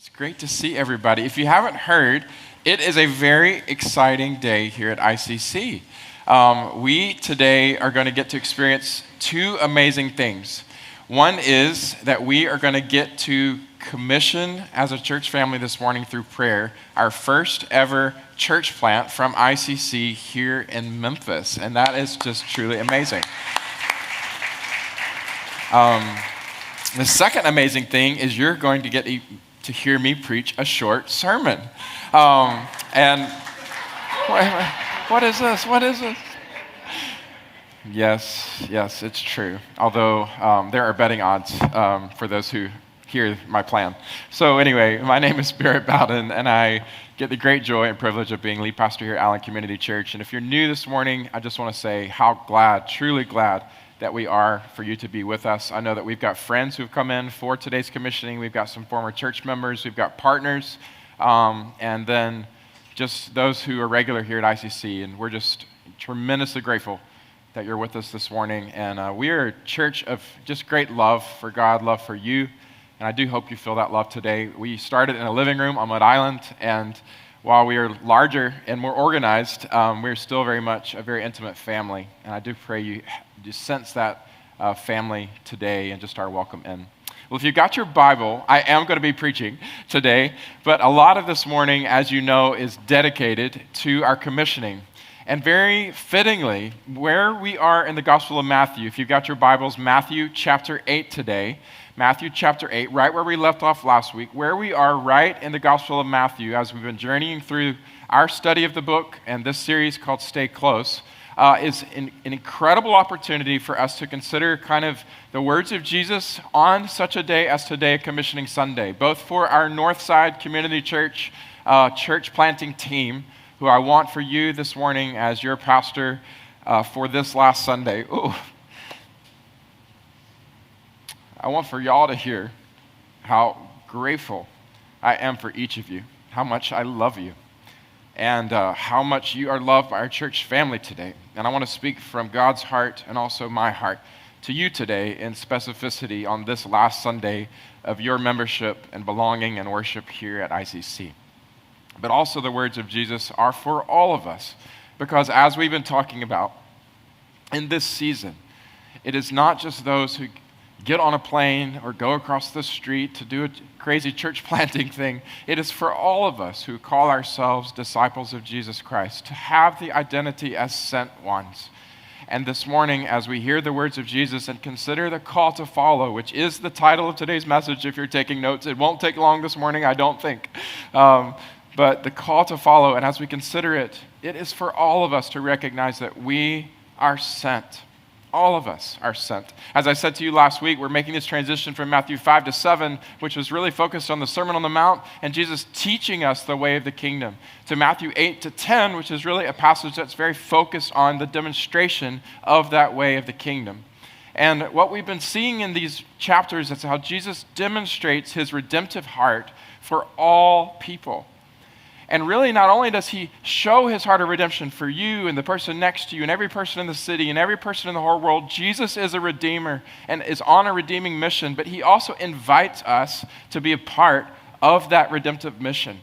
It's great to see everybody. If you haven't heard, it is a very exciting day here at ICC. We today are going to get to experience two amazing things. One is that we are going to get to commission as a church family this morning through prayer our first ever church plant from ICC here in Memphis, and that is just truly amazing. The second amazing thing is you're going to get to hear me preach a short sermon. And what is this? What is this? Yes, it's true. Although there are betting odds for those who hear my plan. So anyway, my name is Barrett Bowden, and I get the great joy and privilege of being lead pastor here at Allen Community Church. And if you're new this morning, I just want to say how glad, truly glad, that we are for you to be with us. I know that we've got friends who've come in for today's commissioning. We've got some former church members. We've got partners. And then just those who are regular here at ICC. And we're just tremendously grateful that you're with us this morning. And we are a church of just great love for God, love for you. And I do hope you feel that love today. We started in a living room on Mud Island. And while we are larger and more organized, we're still very much a very intimate family. And I do pray you sense that family today and just our welcome in. Well, if you've got your Bible, I am going to be preaching today, but a lot of this morning, as you know, is dedicated to our commissioning. And very fittingly, where we are in the Gospel of Matthew, if you've got your Bibles, Matthew chapter 8 today, Matthew chapter 8, right where we left off last week, where we are right in the Gospel of Matthew as we've been journeying through our study of the book and this series called Stay Close, is an incredible opportunity for us to consider kind of the words of Jesus on such a day as today, Commissioning Sunday, both for our Northside Community Church church planting team, who I want for you this morning as your pastor for this last Sunday. Ooh. I want for y'all to hear how grateful I am for each of you, how much I love you, and how much you are loved by our church family today. And I want to speak from God's heart and also my heart to you today in specificity on this last Sunday of your membership and belonging and worship here at ICC. But also the words of Jesus are for all of us, because as we've been talking about in this season, it is not just those who get on a plane or go across the street to do a crazy church planting thing. It is for all of us who call ourselves disciples of Jesus Christ to have the identity as sent ones. And this morning, as we hear the words of Jesus and consider the call to follow, which is the title of today's message, if you're taking notes, it won't take long this morning, I don't think. But the call to follow, and as we consider it, it is for all of us to recognize that we are sent. All of us are sent. As I said to you last week, we're making this transition from Matthew 5 to 7, which was really focused on the Sermon on the Mount and Jesus teaching us the way of the kingdom, to Matthew 8 to 10, which is really a passage that's very focused on the demonstration of that way of the kingdom. And what we've been seeing in these chapters is how Jesus demonstrates his redemptive heart for all people. And really, not only does he show his heart of redemption for you and the person next to you and every person in the city and every person in the whole world, Jesus is a redeemer and is on a redeeming mission, but he also invites us to be a part of that redemptive mission.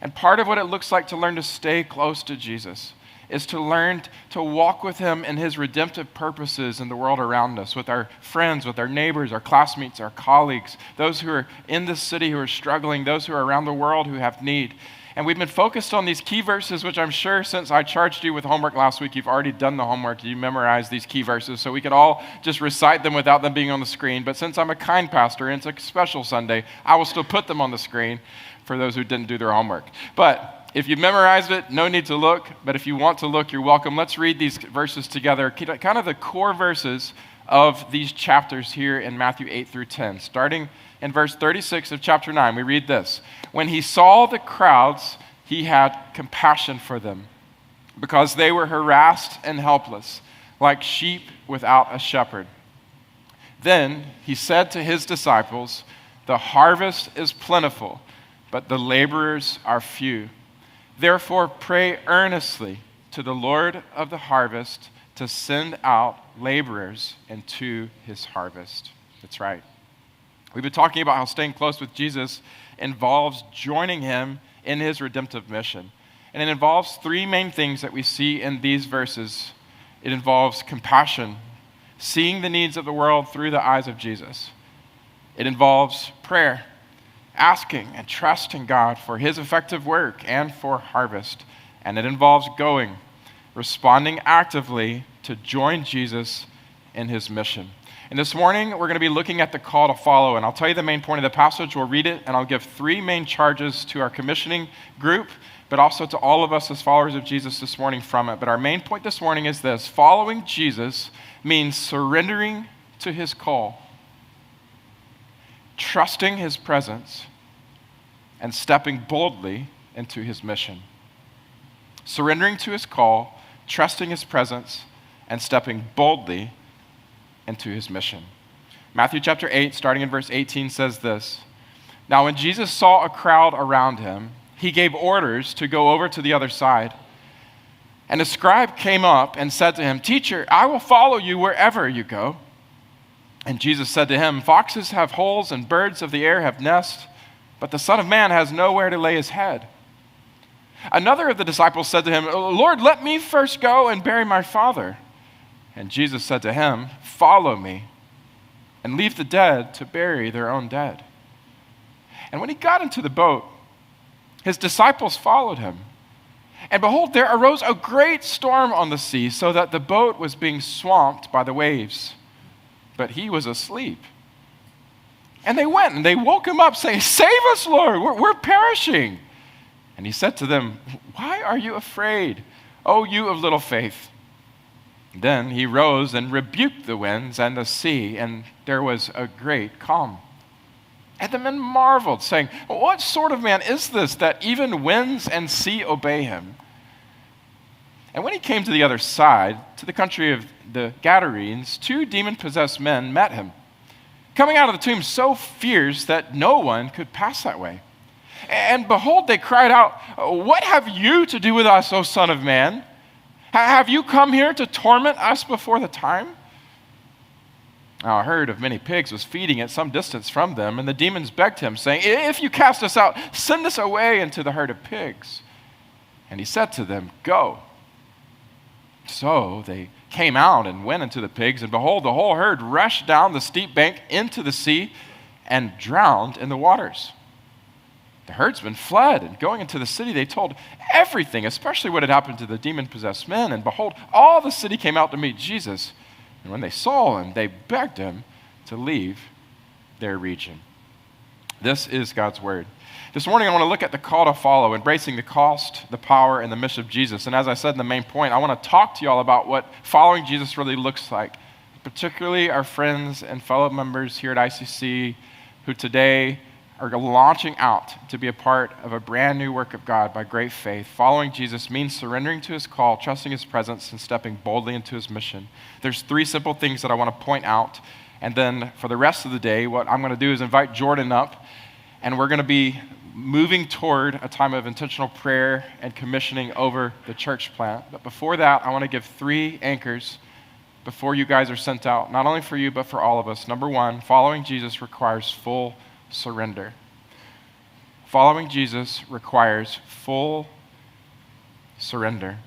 And part of what it looks like to learn to stay close to Jesus is to learn to walk with him in his redemptive purposes in the world around us, with our friends, with our neighbors, our classmates, our colleagues, those who are in this city who are struggling, those who are around the world who have need. And we've been focused on these key verses, which I'm sure since I charged you with homework last week, you've already done the homework. You memorized these key verses, so we could all just recite them without them being on the screen. But since I'm a kind pastor and it's a special Sunday, I will still put them on the screen for those who didn't do their homework. But if you've memorized it, no need to look. But if you want to look, you're welcome. Let's read these verses together, kind of the core verses of these chapters here in Matthew 8 through 10. Starting in verse 36 of chapter 9, we read this. When he saw the crowds, he had compassion for them, because they were harassed and helpless, like sheep without a shepherd. Then he said to his disciples, "The harvest is plentiful, but the laborers are few. Therefore pray earnestly to the Lord of the harvest to send out laborers into his harvest." That's right. We've been talking about how staying close with Jesus involves joining him in his redemptive mission. And it involves three main things that we see in these verses. It involves compassion, seeing the needs of the world through the eyes of Jesus. It involves prayer, asking and trusting God for his effective work and for harvest. And it involves going, responding actively to join Jesus in his mission. And this morning, we're going to be looking at the call to follow. And I'll tell you the main point of the passage. We'll read it, and I'll give three main charges to our commissioning group, but also to all of us as followers of Jesus this morning from it. But our main point this morning is this: following Jesus means surrendering to his call, trusting his presence, and stepping boldly into his mission. Surrendering to his call, trusting his presence, and stepping boldly into his mission. Matthew chapter 8, starting in verse 18, says this: Now when Jesus saw a crowd around him, he gave orders to go over to the other side. And a scribe came up and said to him, Teacher, I will follow you wherever you go. And Jesus said to him, Foxes have holes and birds of the air have nests, but the Son of Man has nowhere to lay his head. Another of the disciples said to him, Lord, let me first go and bury my father. And Jesus said to him, Follow me, and leave the dead to bury their own dead. And when he got into the boat, his disciples followed him. And behold, there arose a great storm on the sea, so that the boat was being swamped by the waves. But he was asleep. And they went and they woke him up, saying, Save us, Lord, we're perishing. And he said to them, Why are you afraid, O you of little faith? Then he rose and rebuked the winds and the sea, and there was a great calm. And the men marveled, saying, What sort of man is this, that even winds and sea obey him? And when he came to the other side, to the country of the Gadarenes, 2 demon-possessed men met him, coming out of the tomb so fierce that no one could pass that way. And behold, they cried out, What have you to do with us, O Son of Man? Have you come here to torment us before the time? Now a herd of many pigs was feeding at some distance from them, and the demons begged him, saying, If you cast us out, send us away into the herd of pigs. And he said to them, Go. So they came out and went into the pigs, and behold, the whole herd rushed down the steep bank into the sea and drowned in the waters. The herdsmen fled, and going into the city, they told everything, especially what had happened to the demon-possessed men. And behold, all the city came out to meet Jesus. And when they saw him, they begged him to leave their region. This is God's word. This morning, I want to look at the call to follow, embracing the cost, the power, and the mission of Jesus. And as I said in the main point, I want to talk to you all about what following Jesus really looks like, particularly our friends and fellow members here at ICC who today are launching out to be a part of a brand new work of God by great faith. Following Jesus means surrendering to his call, trusting his presence, and stepping boldly into his mission. There's 3 simple things that I want to point out. And then for the rest of the day, what I'm going to do is invite Jordan up, and we're going to be moving toward a time of intentional prayer and commissioning over the church plant. But before that, I want to give 3 anchors before you guys are sent out, not only for you, but for all of us. Number 1, following Jesus requires full surrender. Following Jesus requires full surrender.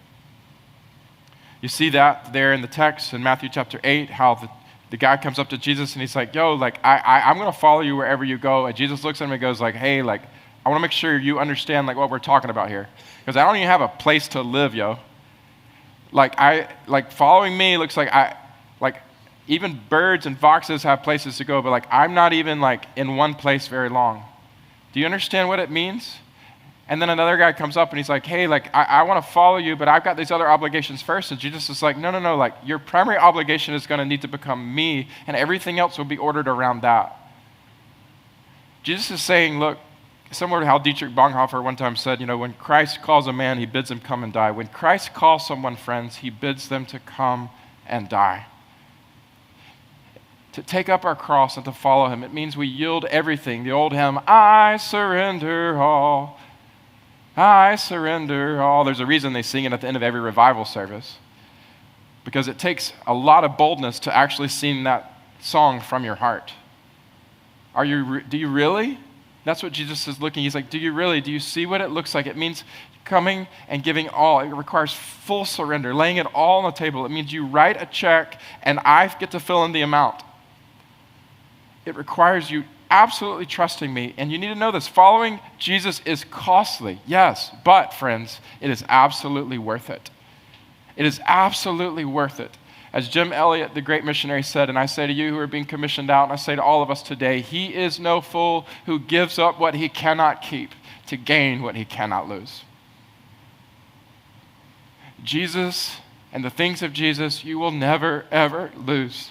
You see that there in the text in Matthew chapter 8, how the guy comes up to Jesus and he's like, yo, like, I'm going to follow you wherever you go. And Jesus looks at him and goes like, hey, like, I want to make sure you understand like what we're talking about here. Because I don't even have a place to live, yo. Like following me looks like even birds and foxes have places to go, but like I'm not even like in one place very long. Do you understand what it means? And then another guy comes up and he's like, hey, like I want to follow you, but I've got these other obligations first. And Jesus is like, no, like your primary obligation is going to need to become me, and everything else will be ordered around that. Jesus is saying, look, similar to how Dietrich Bonhoeffer one time said, when Christ calls a man, he bids him come and die. When Christ calls someone, friends, he bids them to come and die. To take up our cross and to follow him, it means we yield everything. The old hymn, I surrender all. I surrender all. There's a reason they sing it at the end of every revival service. Because it takes a lot of boldness to actually sing that song from your heart. Do you really? That's what Jesus is looking. He's like, do you see what it looks like? It means coming and giving all. It requires full surrender, laying it all on the table. It means you write a check and I get to fill in the amount. It requires you absolutely trusting me. And you need to know this. Following Jesus is costly, yes, but friends, it is absolutely worth it. It is absolutely worth it. As Jim Elliot, the great missionary, said, and I say to you who are being commissioned out, and I say to all of us today, he is no fool who gives up what he cannot keep to gain what he cannot lose. Jesus and the things of Jesus you will never, ever lose.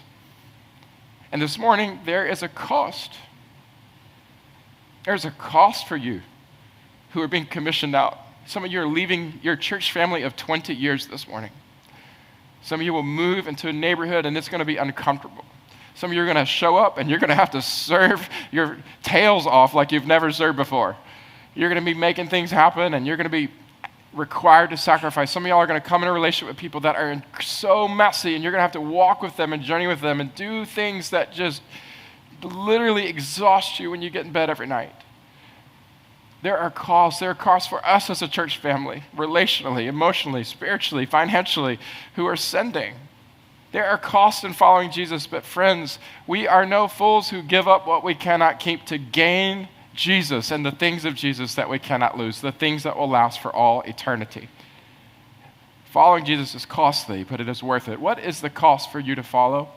And this morning, there is a cost. There's a cost for you who are being commissioned out. Some of you are leaving your church family of 20 years this morning. Some of you will move into a neighborhood and it's going to be uncomfortable. Some of you are going to show up and you're going to have to serve your tails off like you've never served before. You're going to be making things happen and you're going to be required to sacrifice. Some of y'all are going to come in a relationship with people that are so messy and you're going to have to walk with them and journey with them and do things that just literally exhaust you when you get in bed every night. There are costs for us as a church family, relationally, emotionally, spiritually, financially, who are sending. There are costs in following Jesus, but friends, we are no fools who give up what we cannot keep to gain Jesus and the things of Jesus that we cannot lose, the things that will last for all eternity. Following Jesus is costly, but it is worth it. What is the cost for you to follow?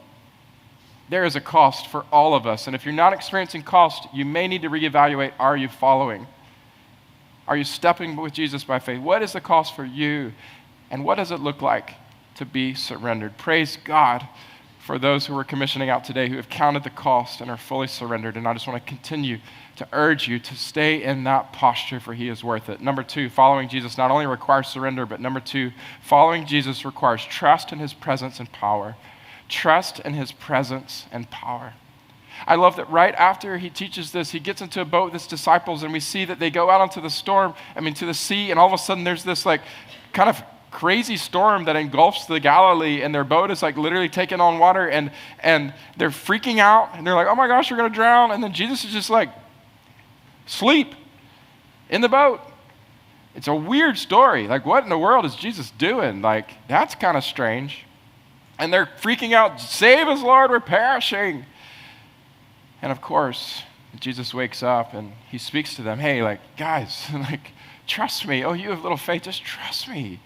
There is a cost for all of us, and if you're not experiencing cost, you may need to reevaluate, are you following? Are you stepping with Jesus by faith? What is the cost for you? And what does it look like to be surrendered? Praise God for those who are commissioning out today who have counted the cost and are fully surrendered. And I just want to continue to urge you to stay in that posture, for he is worth it. Number 2, following Jesus not only requires surrender, but number 2, following Jesus requires trust in his presence and power. Trust in his presence and power. I love that right after he teaches this, he gets into a boat with his disciples, and we see that they go out onto to the sea, and all of a sudden there's this like kind of crazy storm that engulfs the Galilee, and their boat is like literally taking on water, and they're freaking out, and they're like, oh my gosh, we're going to drown. And then Jesus is just like, sleep in the boat. It's a weird story. Like, what in the world is Jesus doing? Like, that's kind of strange. And they're freaking out, save us, Lord, we're perishing. And of course, Jesus wakes up and he speaks to them. Hey, like, guys, like, trust me. Oh, you have little faith. Just trust me.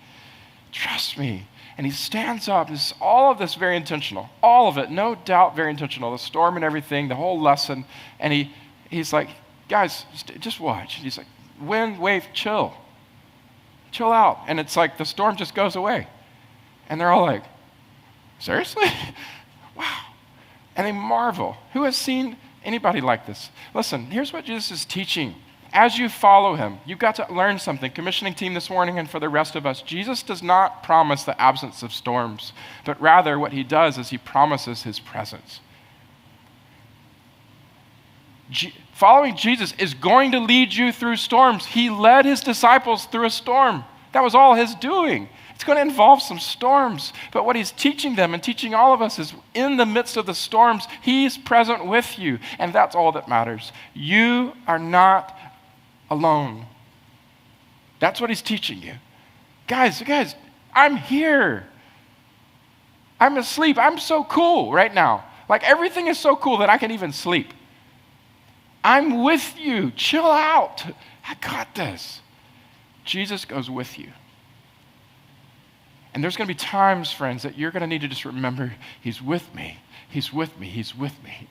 Trust me. And he stands up. All of this very intentional. All of it, no doubt, very intentional. The storm and everything, the whole lesson. And he's like, guys, just watch. And he's like, wind, wave, chill. Chill out. And it's like the storm just goes away. And they're all like, seriously? Wow. And they marvel. Who has seen anybody like this? Listen, here's what Jesus is teaching. As you follow him, you've got to learn something. Commissioning team this morning and for the rest of us, Jesus does not promise the absence of storms, but rather what he does is he promises his presence. Following Jesus is going to lead you through storms. He led his disciples through a storm. That was all his doing. It's going to involve some storms. But what he's teaching them and teaching all of us is in the midst of the storms, he's present with you. And that's all that matters. You are not alone. That's what he's teaching you. Guys, I'm here. I'm asleep. I'm so cool right now. Like, everything is so cool that I can even sleep. I'm with you. Chill out. I got this. Jesus goes with you. And there's going to be times, friends, that you're going to need to just remember, he's with me. He's with me. He's with me.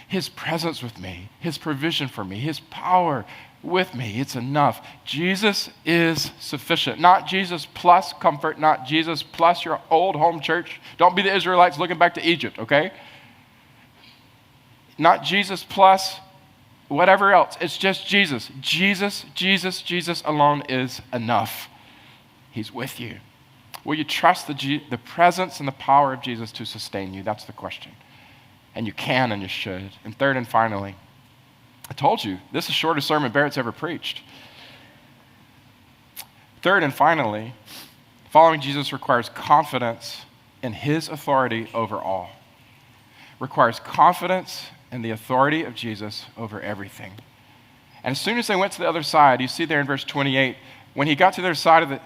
His presence with me. His provision for me. His power with me. It's enough. Jesus is sufficient. Not Jesus plus comfort. Not Jesus plus your old home church. Don't be the Israelites looking back to Egypt, okay? Not Jesus plus whatever else. It's just Jesus. Jesus alone is enough. He's with you. Will you trust the presence and the power of Jesus to sustain you? That's the question. And you can and you should. And third and finally, I told you, this is the shortest sermon Barrett's ever preached. Third and finally, following Jesus requires confidence in his authority over all. Requires confidence in the authority of Jesus over everything. And as soon as they went to the other side, you see there in verse 28, when he got to the other side of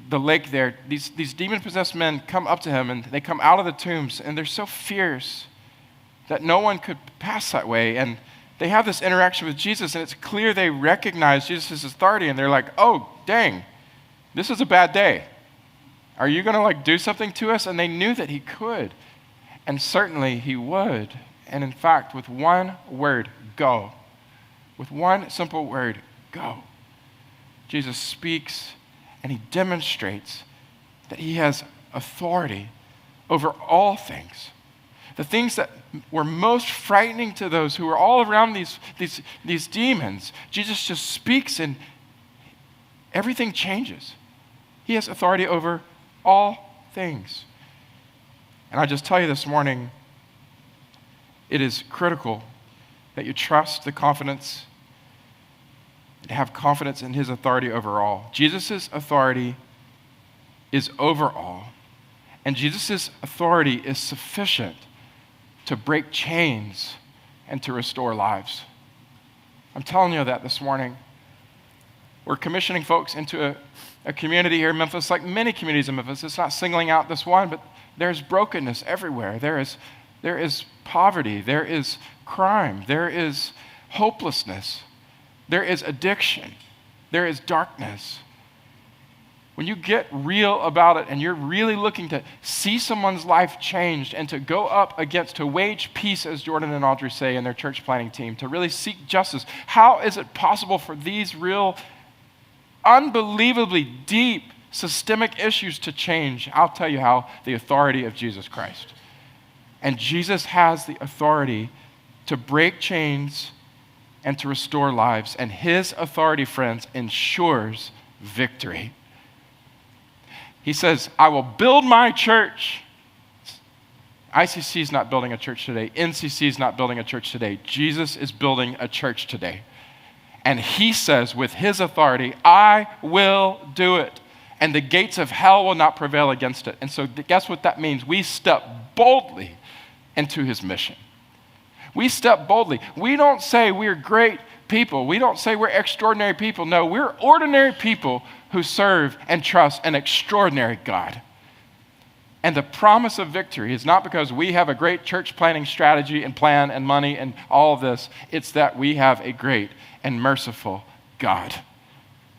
the lake there, these demon-possessed men come up to him, and they come out of the tombs, and they're so fierce that no one could pass that way. And they have this interaction with Jesus, and it's clear they recognize Jesus' authority, and they're like, oh, dang, this is a bad day. Are you going to do something to us? And they knew that he could, and certainly he would. And in fact, with one word, go. With one simple word, go. Jesus speaks, and he demonstrates that he has authority over all things. The things that were most frightening to those who were all around these demons, Jesus just speaks and everything changes. He has authority over all things. And I just tell you this morning, it is critical that you trust the confidence, to have confidence in his authority over all. Jesus' authority is over all, and Jesus' authority is sufficient to break chains and to restore lives. I'm telling you that this morning. We're commissioning folks into a community here in Memphis, like many communities in Memphis. It's not singling out this one, but there's brokenness everywhere. There is poverty. There is crime. There is hopelessness. There is addiction. There is darkness. When you get real about it and you're really looking to see someone's life changed and to go up against, to wage peace, as Jordan and Audrey say in their church planning team, to really seek justice, how is it possible for these real, unbelievably deep, systemic issues to change? I'll tell you how: the authority of Jesus Christ. And Jesus has the authority to break chains and to restore lives. And his authority, friends, ensures victory. He says, I will build my church. ICC is not building a church today. NCC is not building a church today. Jesus is building a church today. And he says, with his authority, I will do it. And the gates of hell will not prevail against it. And so guess what that means? We step boldly into his mission. We step boldly. We don't say we're great people. We don't say we're extraordinary people. No, we're ordinary people who serve and trust an extraordinary God. And the promise of victory is not because we have a great church planning strategy and plan and money and all of this. It's that we have a great and merciful God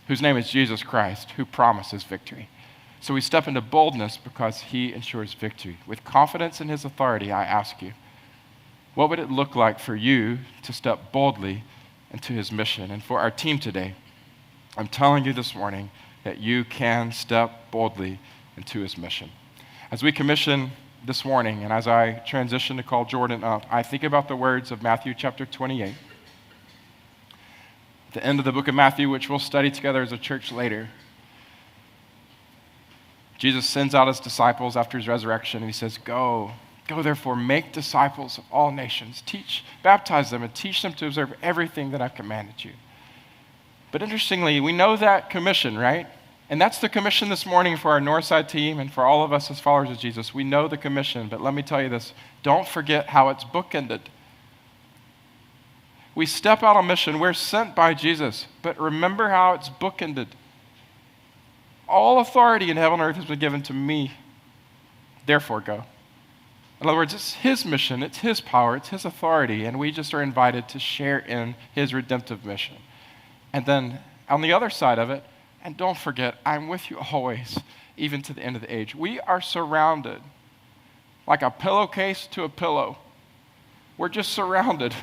whose name is Jesus Christ, who promises victory. So we step into boldness because he ensures victory. With confidence in his authority, I ask you, what would it look like for you to step boldly into his mission? And for our team today, I'm telling you this morning that you can step boldly into his mission. As we commission this morning, and as I transition to call Jordan up, I think about the words of Matthew chapter 28. At the end of the book of Matthew, which we'll study together as a church later, Jesus sends out his disciples after his resurrection, and he says, Go therefore, make disciples of all nations. Baptize them, and teach them to observe everything that I've commanded you. But interestingly, we know that commission, right? And that's the commission this morning for our Northside team and for all of us as followers of Jesus. We know the commission, but let me tell you this. Don't forget how it's bookended. We step out on mission. We're sent by Jesus, but remember how it's bookended. All authority in heaven and earth has been given to me. Therefore, go. In other words, it's his mission, it's his power, it's his authority, and we just are invited to share in his redemptive mission. And then on the other side of it, and don't forget, I'm with you always, even to the end of the age. We are surrounded like a pillowcase to a pillow. We're just surrounded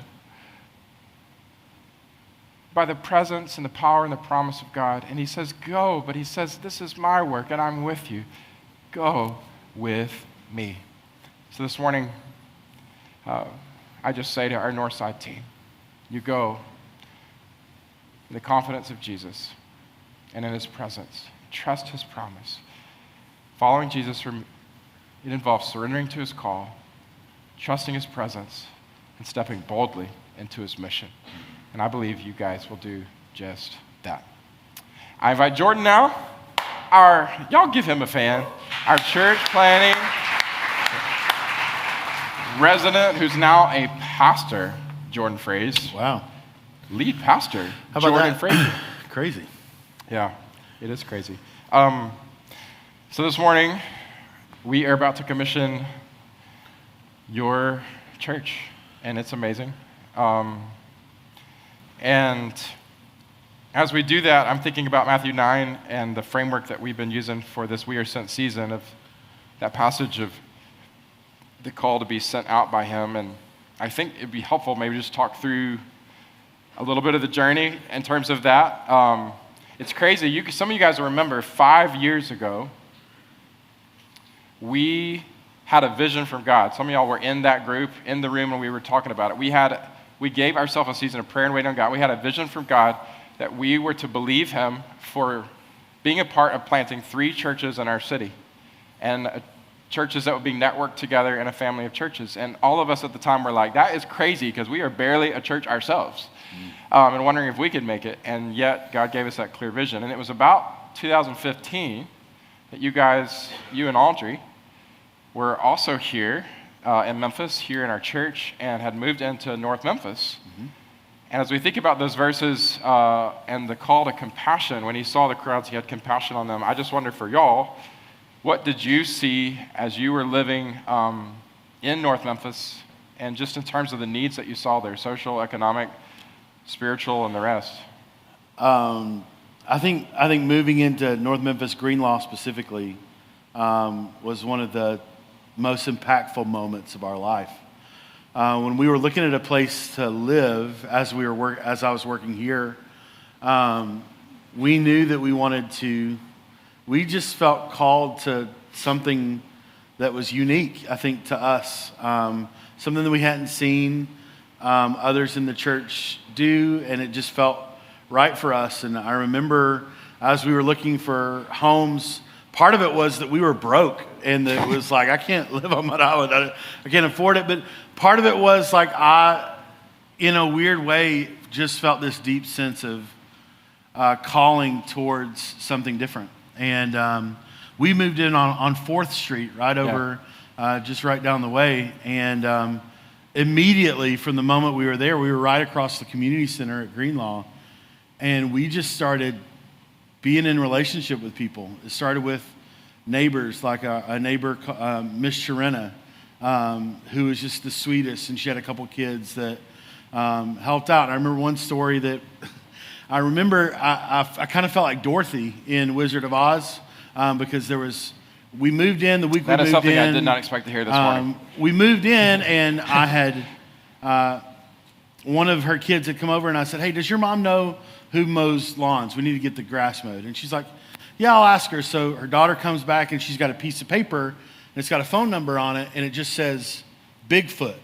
by the presence and the power and the promise of God. And he says, go, but he says, this is my work and I'm with you. Go with me. So this morning, I just say to our Northside team, you go in the confidence of Jesus and in his presence. Trust his promise. Following Jesus, it involves surrendering to his call, trusting his presence, and stepping boldly into his mission. And I believe you guys will do just that. I invite Jordan now, y'all give him a fan, our church planning resident who's now a pastor, Jordan Frazier. Wow. lead pastor, How about Jordan that? Frazier. Crazy. Yeah, it is crazy. So this morning, we are about to commission your church, and it's amazing. And as we do that, I'm thinking about Matthew 9 and the framework that we've been using for this We Are Sent season of that passage of the call to be sent out by him. And I think it'd be helpful maybe just talk through a little bit of the journey in terms of that. It's crazy. Some of you guys will remember 5 years ago, we had a vision from God. Some of y'all were in that group, in the room when we were talking about it. We gave ourselves a season of prayer and waiting on God. We had a vision from God that we were to believe him for being a part of planting 3 churches in our city, and churches that would be networked together in a family of churches. And all of us at the time were like, that is crazy, because we are barely a church ourselves, and wondering if we could make it. And yet God gave us that clear vision. And it was about 2015 that you and Audrey, were also here in Memphis, here in our church, and had moved into North Memphis. Mm-hmm. And as we think about those verses and the call to compassion, when he saw the crowds, he had compassion on them. I just wonder for y'all, what did you see as you were living in North Memphis, and just in terms of the needs that you saw there, social, economic, spiritual, and the rest? I think moving into North Memphis, Greenlaw specifically, was one of the most impactful moments of our life. When we were looking at a place to live, as I was working here, we knew that we just felt called to something that was unique, I think, to us. Something that we hadn't seen others in the church do, and it just felt right for us. And I remember as we were looking for homes, part of it was that we were broke, and it was like, I can't live on Mud Island. I can't afford it. But part of it was like in a weird way, just felt this deep sense of calling towards something different. And we moved in on 4th Street, right over, just right down the way. And immediately from the moment we were there, we were right across the community center at Greenlaw. And we just started being in relationship with people. It started with neighbors, like a neighbor, Miss Sharena, who was just the sweetest, and she had a couple kids that helped out. And I remember one story that I kind of felt like Dorothy in Wizard of Oz, because we moved in the week we moved in. That is something I did not expect to hear this morning. We moved in, and I had one of her kids had come over, and I said, hey, does your mom know who mows lawns? We need to get the grass mowed. And she's like, yeah, I'll ask her. So her daughter comes back, and she's got a piece of paper, and it's got a phone number on it, and it just says Bigfoot,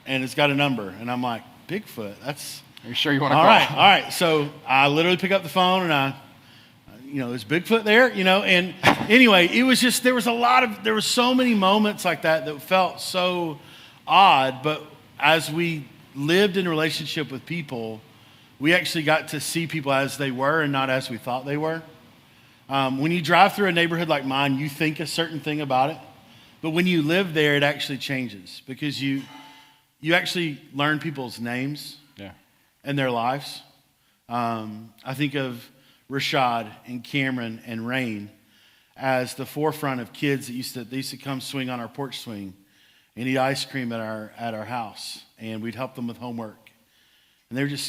and it's got a number. And I'm like, Bigfoot? Are you sure you want to call? All right. So I literally pick up the phone, and is Bigfoot there? And anyway, it was just, there were so many moments like that felt so odd. But as we lived in relationship with people, we actually got to see people as they were and not as we thought they were. When you drive through a neighborhood like mine, you think a certain thing about it. But when you live there, it actually changes, because you actually learn people's names and their lives. I think of Rashad and Cameron and Rain as the forefront of kids that used to come swing on our porch swing and eat ice cream at our house, and we'd help them with homework. And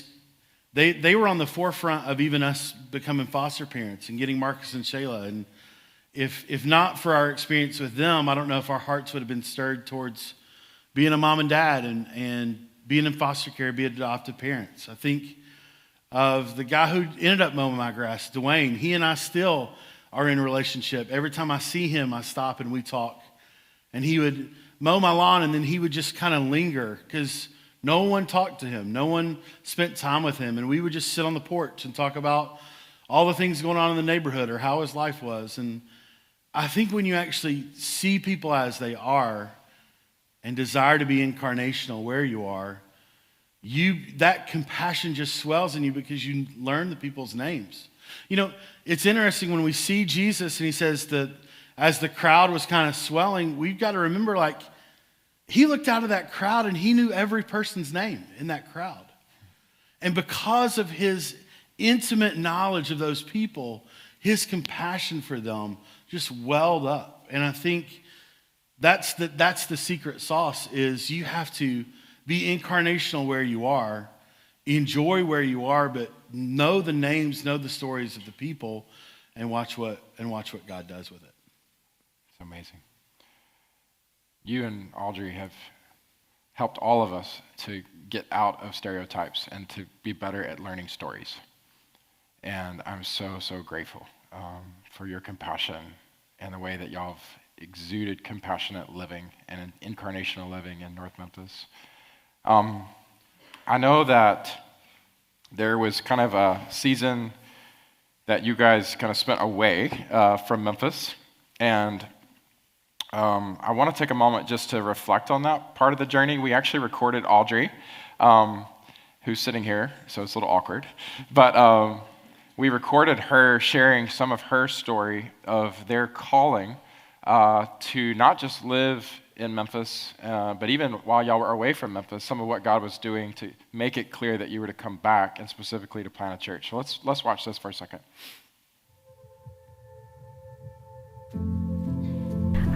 they were on the forefront of even us becoming foster parents and getting Marcus and Shayla. And if not for our experience with them, I don't know if our hearts would have been stirred towards being a mom and dad and being in foster care, being adopted parents. I think of the guy who ended up mowing my grass, Dwayne. He and I still are in a relationship. Every time I see him, I stop and we talk. And he would mow my lawn, and then he would just kind of linger, because no one talked to him. No one spent time with him. And we would just sit on the porch and talk about all the things going on in the neighborhood or how his life was. And I think when you actually see people as they are and desire to be incarnational where you are, that compassion just swells in you, because you learn the people's names. It's interesting when we see Jesus and he says that as the crowd was kind of swelling, we've got to remember, he looked out of that crowd and he knew every person's name in that crowd. And because of his intimate knowledge of those people, his compassion for them just welled up. And I think that's the secret sauce, is you have to be incarnational where you are, enjoy where you are, but know the names, know the stories of the people, and watch what God does with it. It's amazing. You and Audrey have helped all of us to get out of stereotypes and to be better at learning stories. And I'm so, so grateful for your compassion and the way that y'all have exuded compassionate living and incarnational living in North Memphis. I know that there was kind of a season that you guys kind of spent away from Memphis, and I want to take a moment just to reflect on that part of the journey. We actually recorded Audrey, who's sitting here, so it's a little awkward, but we recorded her sharing some of her story of their calling to not just live in Memphis, but even while y'all were away from Memphis, some of what God was doing to make it clear that you were to come back, and specifically to plant a church. So let's watch this for a second.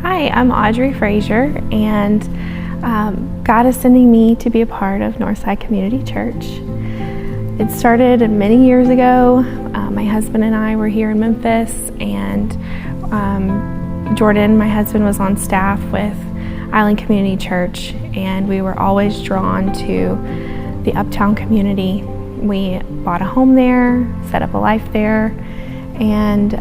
Hi, I'm Audrey Frazier, and God is sending me to be a part of Northside Community Church. It started many years ago. My husband and I were here in Memphis, and Jordan, my husband, was on staff with Island Community Church, and we were always drawn to the uptown community. We bought a home there, set up a life there, and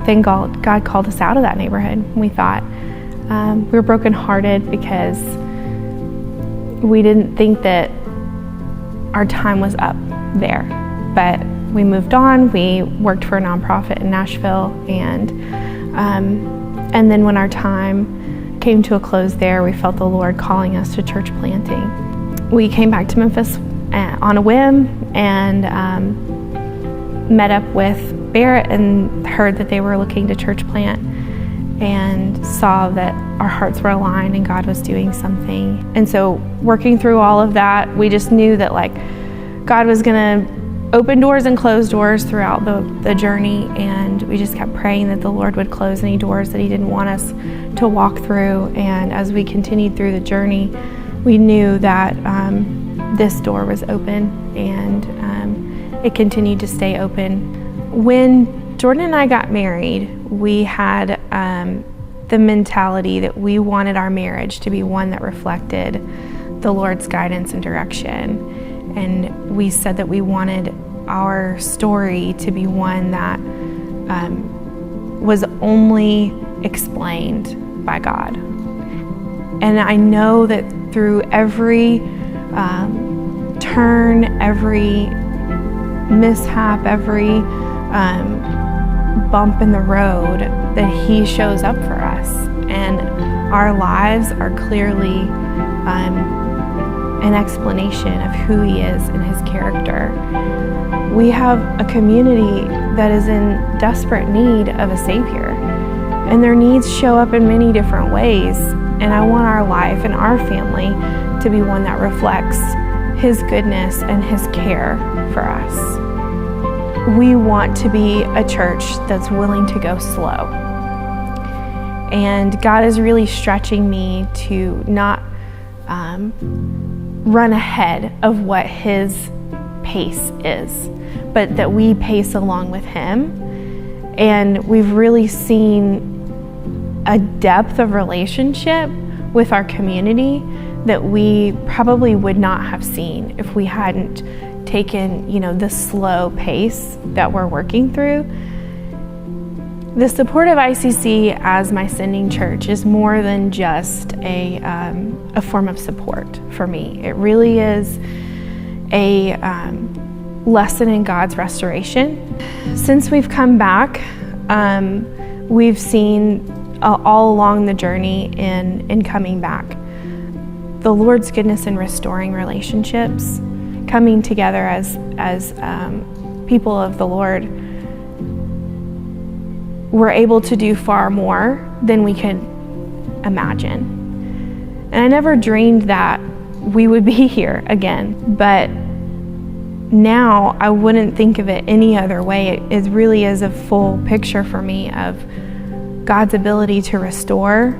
then God called us out of that neighborhood. We thought we were brokenhearted because we didn't think that our time was up there. But we moved on. We worked for a nonprofit in Nashville, and then when our time came to a close there, we felt the Lord calling us to church planting. We came back to Memphis on a whim and met up with Barrett and heard that they were looking to church plant, and saw that our hearts were aligned and God was doing something. And so working through all of that, we just knew that God was gonna open doors and close doors throughout the journey, and we just kept praying that the Lord would close any doors that he didn't want us to walk through. And as we continued through the journey, we knew that this door was open, and it continued to stay open. When Jordan and I got married, we had the mentality that we wanted our marriage to be one that reflected the Lord's guidance and direction. And we said that we wanted our story to be one that was only explained by God. And I know that through every turn, every mishap, every bump in the road, that he shows up for us. And our lives are clearly an explanation of who he is and his character. We have a community that is in desperate need of a Savior, and their needs show up in many different ways. And I want our life and our family to be one that reflects his goodness and his care for us. We want to be a church that's willing to go slow. And God is really stretching me to not run ahead of what his pace is, but that we pace along with him. And we've really seen a depth of relationship with our community that we probably would not have seen if we hadn't taken, the slow pace that we're working through. The support of ICC as my sending church is more than just a form of support for me. It really is a lesson in God's restoration. Since we've come back, we've seen all along the journey in coming back the Lord's goodness in restoring relationships, coming together as people of the Lord. We're able to do far more than we could imagine. And I never dreamed that we would be here again, but now I wouldn't think of it any other way. It really is a full picture for me of God's ability to restore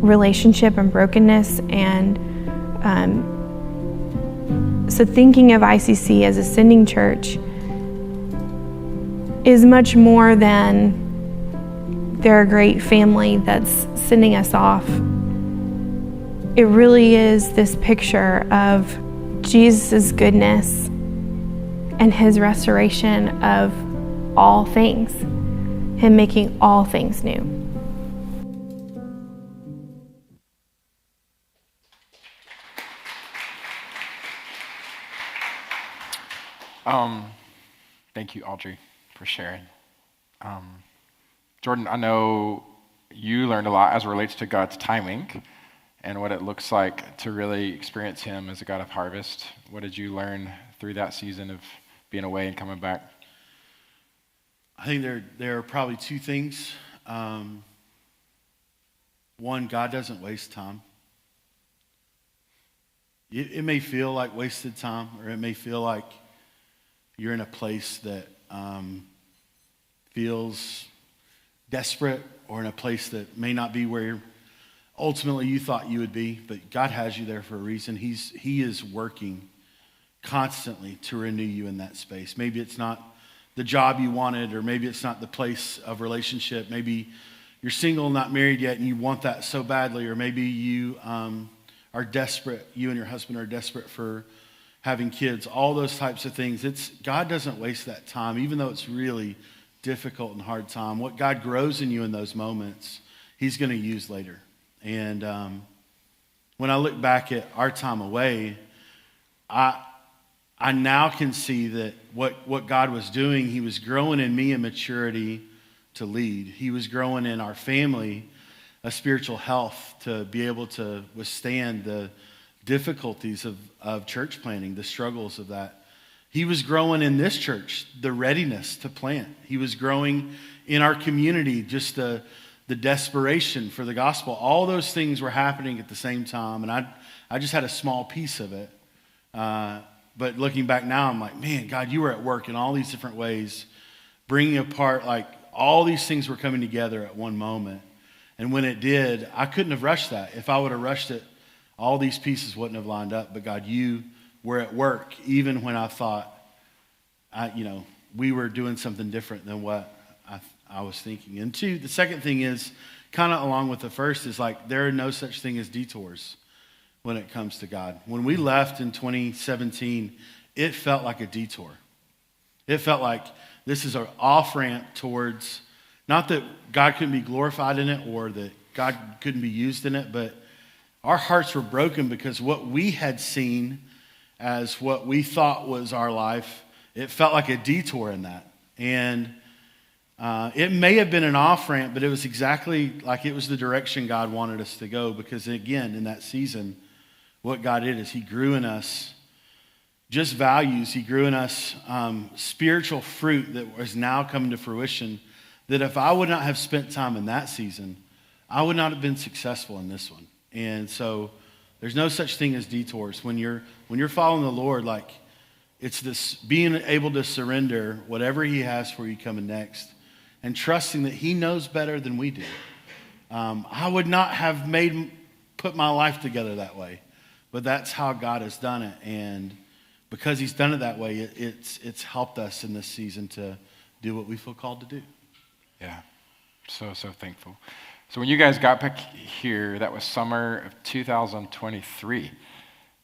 relationship and brokenness. And so thinking of ICC as a sending church is much more than they're a great family that's sending us off. It really is this picture of Jesus' goodness and his restoration of all things, him making all things new. Thank you, Audrey, for sharing. Jordan, I know you learned a lot as it relates to God's timing and what it looks like to really experience him as a God of harvest. What did you learn through that season of being away and coming back? I think there are probably two things. One, God doesn't waste time. It may feel like wasted time, or it may feel like you're in a place that feels desperate, or in a place that may not be where ultimately you thought you would be, but God has you there for a reason. He is working constantly to renew you in that space. Maybe it's not the job you wanted, or maybe it's not the place of relationship. Maybe you're single, not married yet, and you want that so badly, or maybe you are desperate, you and your husband are desperate for having kids, all those types of things. God doesn't waste that time, even though it's really difficult and hard time. What God grows in you in those moments, he's going to use later. And when I look back at our time away, I now can see that what God was doing, he was growing in me a maturity to lead. He was growing in our family a spiritual health to be able to withstand the difficulties of church planting, the struggles of that. He was growing in this church the readiness to plant. He was growing in our community just the desperation for the gospel. All those things were happening at the same time, and I just had a small piece of it. But looking back now, I'm like, man, God, you were at work in all these different ways, bringing apart, like all these things were coming together at one moment. And when it did, I couldn't have rushed that. If I would have rushed it, all these pieces wouldn't have lined up. But God, you were at work even when I thought, we were doing something different than what I was thinking. And two, the second thing is, kind of along with the first, is like there are no such thing as detours when it comes to God. When we left in 2017, it felt like a detour. It felt like this is an off-ramp towards, not that God couldn't be glorified in it or that God couldn't be used in it, but our hearts were broken because what we had seen as what we thought was our life, it felt like a detour in that. And it may have been an off-ramp, but it was exactly like it was the direction God wanted us to go, because again, in that season, what God did is he grew in us just values. He grew in us spiritual fruit that was now coming to fruition, that if I would not have spent time in that season, I would not have been successful in this one. And so there's no such thing as detours. When you're following the Lord, like it's this being able to surrender whatever he has for you coming next and trusting that he knows better than we do. I would not have put my life together that way, but that's how God has done it. And because he's done it that way, it's helped us in this season to do what we feel called to do. Yeah, so thankful. So when you guys got back here, that was summer of 2023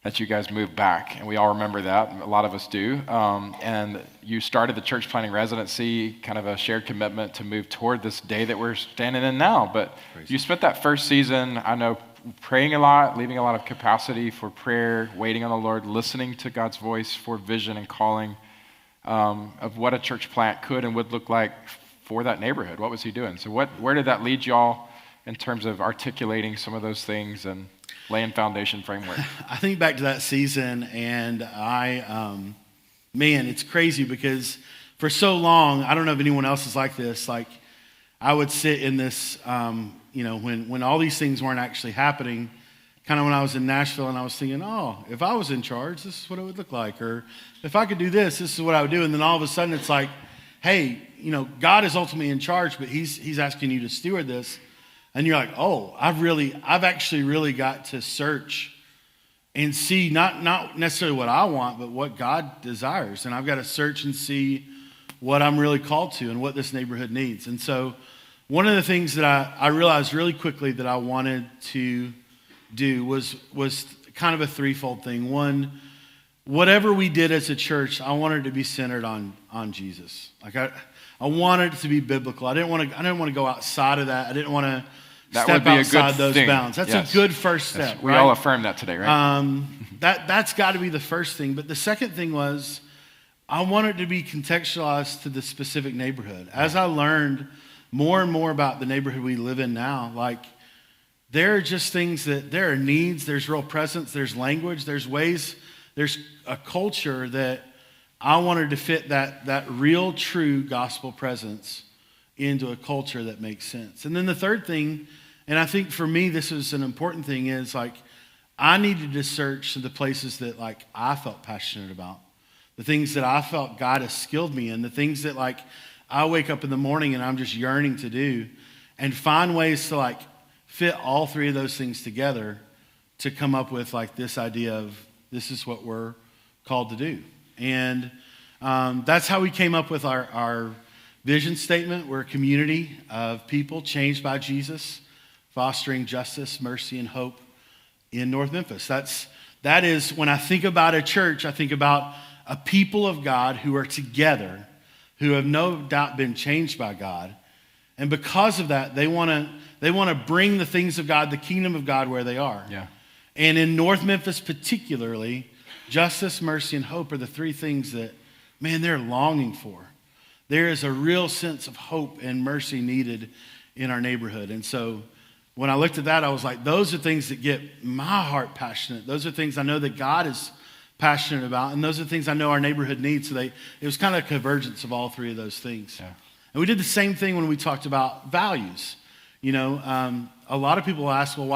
that you guys moved back, and we all remember that. A lot of us do. And you started the church planting residency, kind of a shared commitment to move toward this day that we're standing in now. But you spent that first season, I know, praying a lot, leaving a lot of capacity for prayer, waiting on the Lord, listening to God's voice for vision and calling of what a church plant could and would look like for that neighborhood. What was he doing? So where did that lead y'all in terms of articulating some of those things and laying foundation framework? I think back to that season, and it's crazy because for so long, I don't know if anyone else is like this, like I would sit in this, when all these things weren't actually happening, kind of when I was in Nashville and I was thinking, oh, if I was in charge, this is what it would look like. Or if I could do this is what I would do. And then all of a sudden it's like, hey, God is ultimately in charge, but he's asking you to steward this. And you're like, oh, I've actually really got to search and see not necessarily what I want, but what God desires. And I've got to search and see what I'm really called to and what this neighborhood needs. And so one of the things that I realized really quickly that I wanted to do was kind of a threefold thing. One, whatever we did as a church, I wanted it to be centered on Jesus. Like I wanted it to be biblical. I didn't want to go outside of that. I didn't want to step outside those bounds. That's a good first step. Yes. We all affirm that today, right? That's got to be the first thing. But the second thing was I wanted to be contextualized to the specific neighborhood. As I learned more and more about the neighborhood we live in now, like there are just things that there are needs, there's real presence, there's language, there's ways, there's a culture that I wanted to fit that real, true gospel presence into a culture that makes sense. And then the third thing, and I think for me this is an important thing, is like I needed to search the places that like I felt passionate about, the things that I felt God has skilled me in, the things that like I wake up in the morning and I'm just yearning to do, and find ways to like fit all three of those things together to come up with like this idea of this is what we're called to do. And that's how we came up with our vision statement. We're a community of people changed by Jesus, fostering justice, mercy, and hope in North Memphis. That is, when I think about a church, I think about a people of God who are together, who have no doubt been changed by God. And because of that, they want to bring the things of God, the kingdom of God, where they are. Yeah. And in North Memphis particularly, justice, mercy, and hope are the three things that, man, they're longing for. There is a real sense of hope and mercy needed in our neighborhood. And so when I looked at that, I was like, those are things that get my heart passionate. Those are things I know that God is passionate about, and those are the things I know our neighborhood needs. So it was kind of a convergence of all three of those things. Yeah. And we did the same thing when we talked about values. A lot of people ask, well,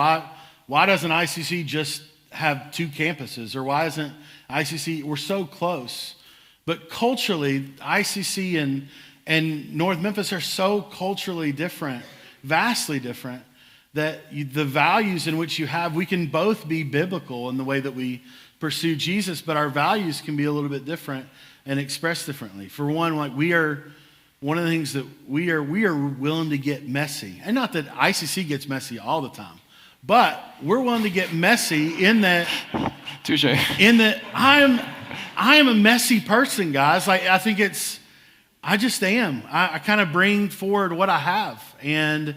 why doesn't ICC just have two campuses? Or why isn't ICC, we're so close. But culturally, ICC and North Memphis are so culturally different, vastly different, that the values in which you have, we can both be biblical in the way that we pursue Jesus, but our values can be a little bit different and expressed differently. For one, like one of the things that we are willing to get messy. And not that ICC gets messy all the time, but we're willing to get messy in that. Touche. In that I am a messy person, guys. Like I just am. I kind of bring forward what I have, and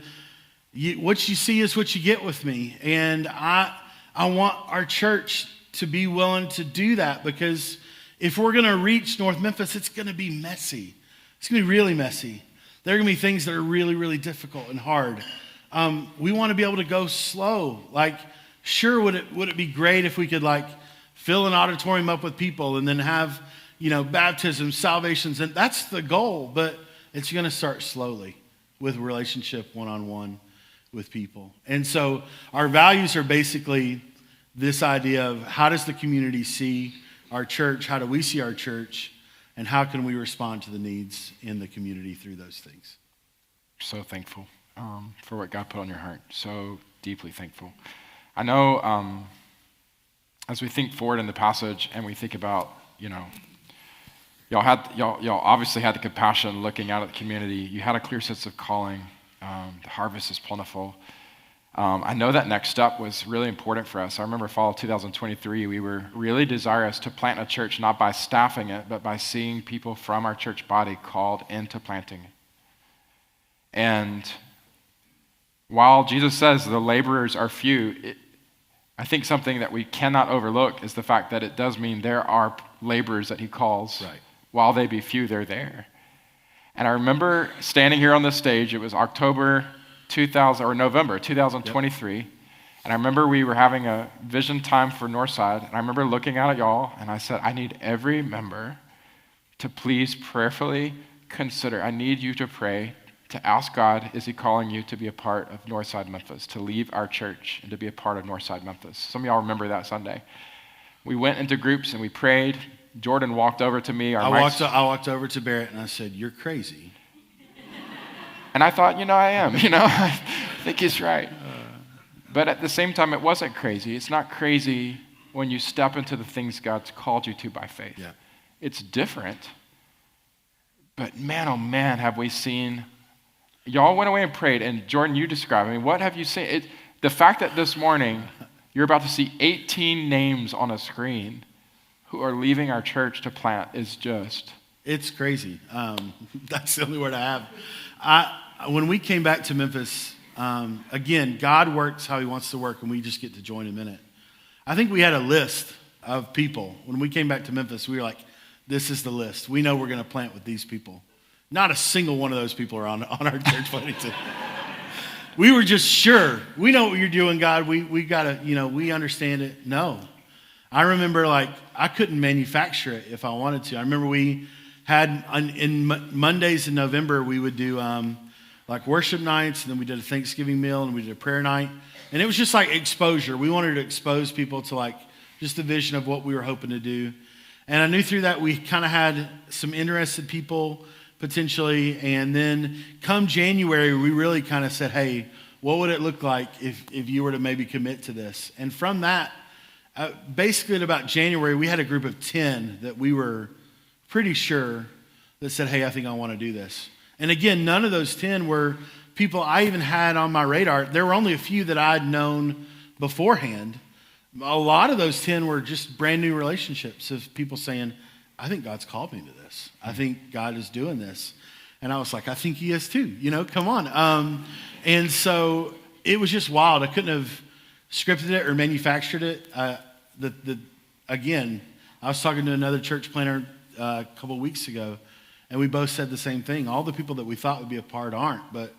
what you see is what you get with me. And I want our church to be willing to do that, because if we're going to reach North Memphis, it's going to be messy. It's going to be really messy. There are going to be things that are really, really difficult and hard. We want to be able to go slow. Like, sure, would it be great if we could like fill an auditorium up with people and then have, baptisms, salvations, and that's the goal. But it's going to start slowly with relationship one-on-one with people. And so our values are basically this idea of how does the community see our church? How do we see our church? And how can we respond to the needs in the community through those things? So thankful for what God put on your heart. So deeply thankful. I know as we think forward in the passage and we think about, y'all obviously had the compassion looking out at the community. You had a clear sense of calling. The harvest is plentiful. I know that next step was really important for us. I remember fall of 2023, we were really desirous to plant a church, not by staffing it, but by seeing people from our church body called into planting it. And while Jesus says the laborers are few, I think something that we cannot overlook is the fact that it does mean there are laborers that he calls. Right. While they be few, they're there. And I remember standing here on this stage, it was November 2023, yep. And I remember we were having a vision time for Northside, and I remember looking out at y'all, and I said, I need every member to please prayerfully consider, I need you to pray to ask God, is he calling you to be a part of Northside Memphis, to leave our church and to be a part of Northside Memphis? Some of y'all remember that Sunday. We went into groups and we prayed. Jordan walked over to me. I walked over to Barrett and I said, "You're crazy." And I thought, I am. I think he's right. But at the same time, it wasn't crazy. It's not crazy when you step into the things God's called you to by faith. Yeah. It's different. But man, oh man, have we seen... Y'all went away and prayed, and Jordan, you described, what have you seen? The fact that this morning you're about to see 18 names on a screen who are leaving our church to plant is just... It's crazy. That's the only word I have. When we came back to Memphis, again, God works how he wants to work, and we just get to join him in it. I think we had a list of people. When we came back to Memphis, we were like, this is the list. We know we're going to plant with these people. Not a single one of those people are on our church planting team. We were just sure. We know what you're doing, God. We got to, we understand it. No. I remember, I couldn't manufacture it if I wanted to. I remember we had, in Mondays in November, we would do, worship nights, and then we did a Thanksgiving meal, and we did a prayer night. And it was just exposure. We wanted to expose people to, just the vision of what we were hoping to do. And I knew through that we kind of had some interested people potentially, and then come January, we really kind of said, hey, what would it look like if you were to maybe commit to this? And from that, basically at about January, we had a group of 10 that we were pretty sure that said, hey, I think I want to do this. And again, none of those 10 were people I even had on my radar. There were only a few that I'd known beforehand. A lot of those 10 were just brand new relationships of people saying, I think God's called me to this. I think God is doing this. And I was like, I think he is too. Come on. And so it was just wild. I couldn't have scripted it or manufactured it. Again, I was talking to another church planter a couple of weeks ago, and we both said the same thing. All the people that we thought would be a part aren't. But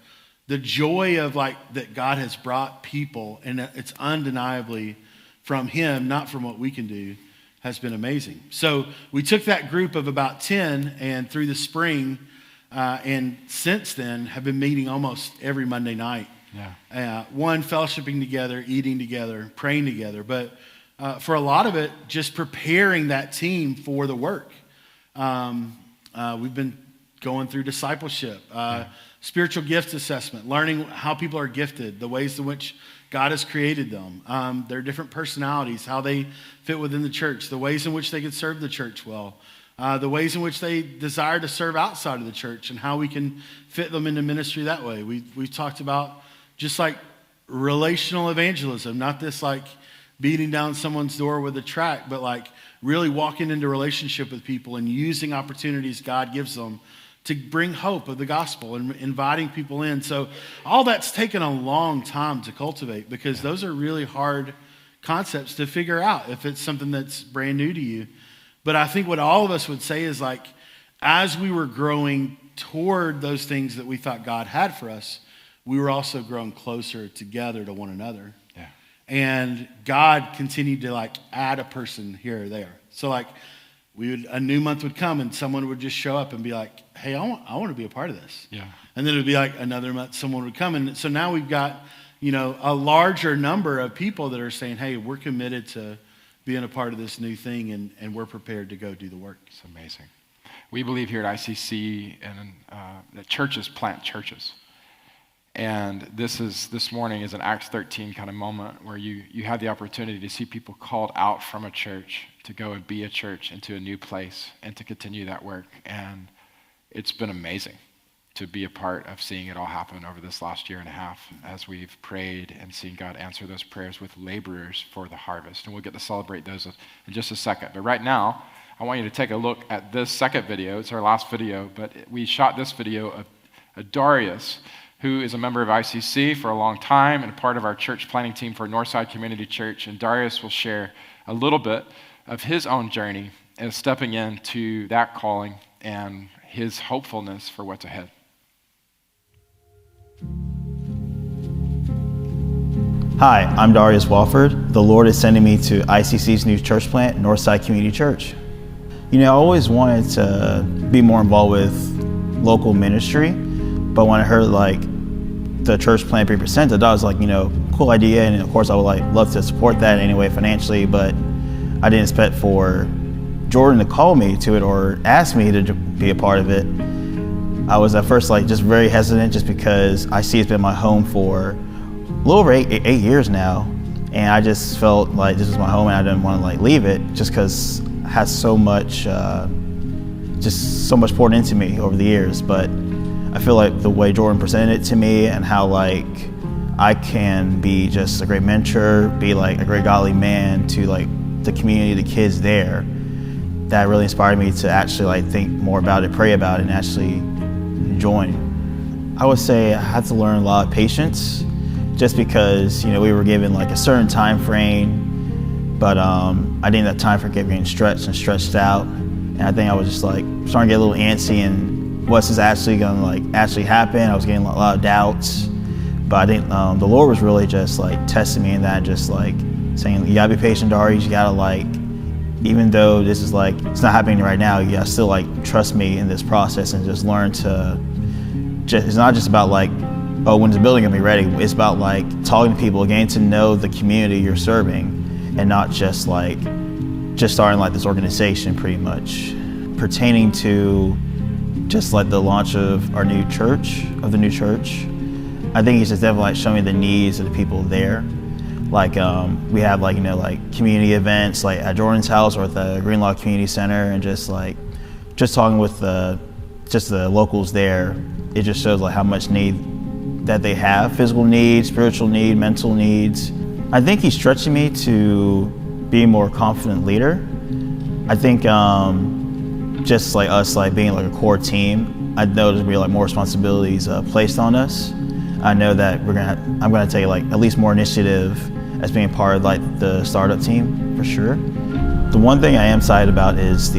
the joy of that God has brought people, and it's undeniably from him, not from what we can do, has been amazing. So we took that group of about 10, and through the spring, and since then, have been meeting almost every Monday night. Yeah. Fellowshipping together, eating together, praying together. But for a lot of it, just preparing that team for the work. We've been going through discipleship, spiritual gifts assessment, learning how people are gifted, the ways in which God has created them, their different personalities, how they fit within the church, the ways in which they can serve the church well, the ways in which they desire to serve outside of the church, and how we can fit them into ministry that way. We've talked about just relational evangelism, not this beating down someone's door with a tract, but really walking into relationship with people and using opportunities God gives them to bring hope of the gospel and inviting people in. So all that's taken a long time to cultivate, because those are really hard concepts to figure out if it's something that's brand new to you. But I think what all of us would say is as we were growing toward those things that we thought God had for us, we were also growing closer together to one another. Yeah. And God continued to add a person here or there. So a new month would come and someone would just show up and be like, hey, I want to be a part of this. Yeah. And then it would be another month, someone would come. And so now we've got, a larger number of people that are saying, hey, we're committed to being a part of this new thing, and we're prepared to go do the work. It's amazing. We believe here at ICC and that churches plant churches. And this morning is an Acts 13 kind of moment where you have the opportunity to see people called out from a church to go and be a church into a new place and to continue that work. And it's been amazing to be a part of seeing it all happen over this last year and a half as we've prayed and seen God answer those prayers with laborers for the harvest. And we'll get to celebrate those in just a second. But right now, I want you to take a look at this second video. It's our last video, but we shot this video of Darius, who is a member of ICC for a long time and a part of our church planning team for Northside Community Church. And Darius will share a little bit of his own journey and stepping into that calling and his hopefulness for what's ahead. Hi, I'm Darius Walford. The Lord is sending me to ICC's new church plant, Northside Community Church. I always wanted to be more involved with local ministry, But when I heard like the church plan being presented, I was like, cool idea, and of course I would like love to support that anyway financially, but I didn't expect for Jordan to call me to it or ask me to be a part of it. I was at first like just very hesitant, just because I see it's been my home for a little over eight years now, and I just felt like this was my home and I didn't want to like leave it, just because it has so much poured into me over the years. But I feel like the way Jordan presented it to me and how like I can be just a great mentor, be like a great godly man to like the community, the kids there, that really inspired me to actually like think more about it, pray about it, and actually join. I would say I had to learn a lot of patience, just because we were given like a certain time frame, but I didn't have time for getting stretched out, and I think I was just like starting to get a little antsy and what's this actually going to like actually happen. I was getting a lot of doubts, but I think the Lord was really just like testing me in that, just like saying, you gotta be patient, Darius. You gotta like, even though this is like, it's not happening right now, you gotta still like trust me in this process and just learn to, it's not just about like, oh, when's the building gonna be ready? It's about like talking to people, getting to know the community you're serving, and not just starting like this organization pretty much. Pertaining to just like the launch of the new church, I think he's just definitely like showing me the needs of the people there. Like we have like like community events like at Jordan's house or at the Greenlaw Community Center, and just talking with the locals there, it just shows like how much need that they have, physical needs, spiritual need, mental needs. I think he's stretching me to be a more confident leader. I think just like us like being like a core team, I know there's gonna be like more responsibilities placed on us. I know that I'm gonna take like at least more initiative as being part of like the startup team for sure. The one thing I am excited about is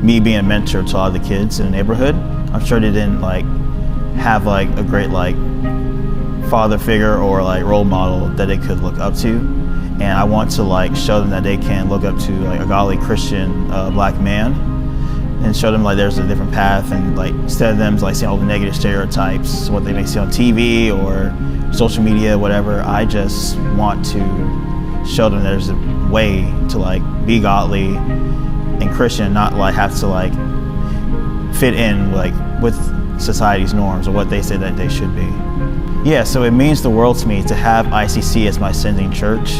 me being a mentor to a lot of the kids in the neighborhood. I'm sure they didn't like have like a great like father figure or like role model that they could look up to, and I want to like show them that they can look up to like a godly Christian black man, and show them like there's a different path, and like instead of them like seeing all the negative stereotypes, what they may see on TV or social media, whatever, I just want to show them there's a way to like be godly and Christian, not like have to like fit in like with society's norms or what they say that they should be. Yeah, so it means the world to me to have ICC as my sending church,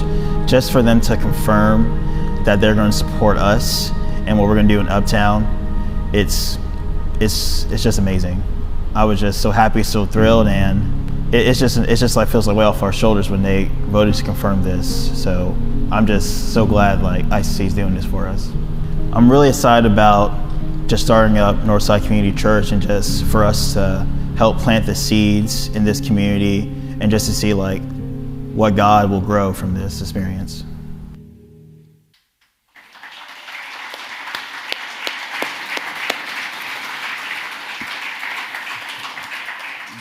just for them to confirm that they're going to support us and what we're going to do in Uptown. It's just amazing. I was just so happy, so thrilled, and it's just like feels like way off our shoulders when they voted to confirm this. So I'm just so glad like ICC is doing this for us. I'm really excited about just starting up Northside Community Church, and just for us to help plant the seeds in this community, and just to see like what God will grow from this experience.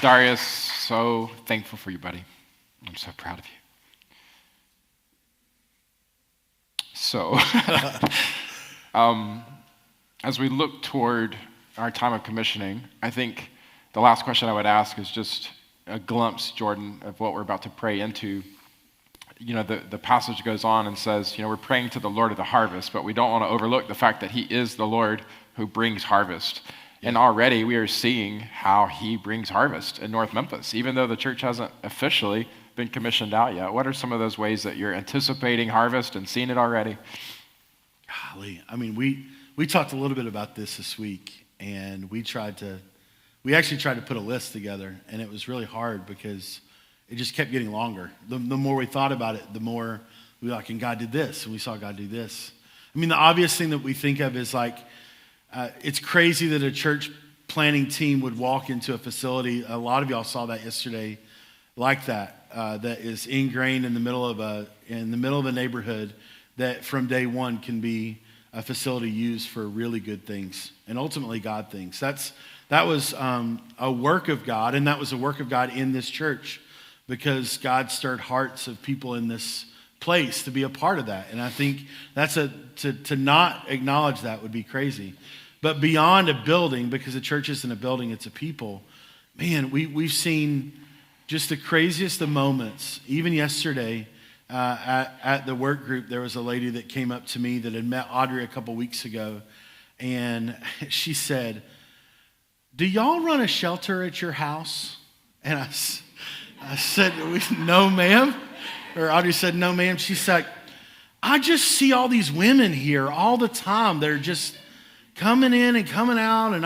Darius, so thankful for you, buddy. I'm so proud of you. So, as we look toward our time of commissioning, I think the last question I would ask is just a glimpse, Jordan, of what we're about to pray into. The passage goes on and says, we're praying to the Lord of the harvest, but we don't want to overlook the fact that he is the Lord who brings harvest. And already we are seeing how he brings harvest in North Memphis, even though the church hasn't officially been commissioned out yet. What are some of those ways that you're anticipating harvest and seeing it already? Golly, I mean, we talked a little bit about this week, and we actually tried to put a list together, and it was really hard because it just kept getting longer. The more we thought about it, the more we were like, and God did this, and we saw God do this. I mean, the obvious thing that we think of is like, it's crazy that a church planning team would walk into a facility. A lot of y'all saw that yesterday, like that is ingrained in the middle of a neighborhood that from day one can be a facility used for really good things and ultimately God things. That was a work of God, and that was a work of God in this church because God stirred hearts of people in this place to be a part of that. And I think to not acknowledge that would be crazy. But beyond a building, because the church isn't a building, it's a people, man, we've seen just the craziest of moments. Even yesterday at the work group, there was a lady that came up to me that had met Audrey a couple weeks ago, and she said, "Do y'all run a shelter at your house?" And I said, "No, ma'am." Or Audrey said, "No, ma'am." She's like, "I just see all these women here all the time. They're just coming in and coming out, and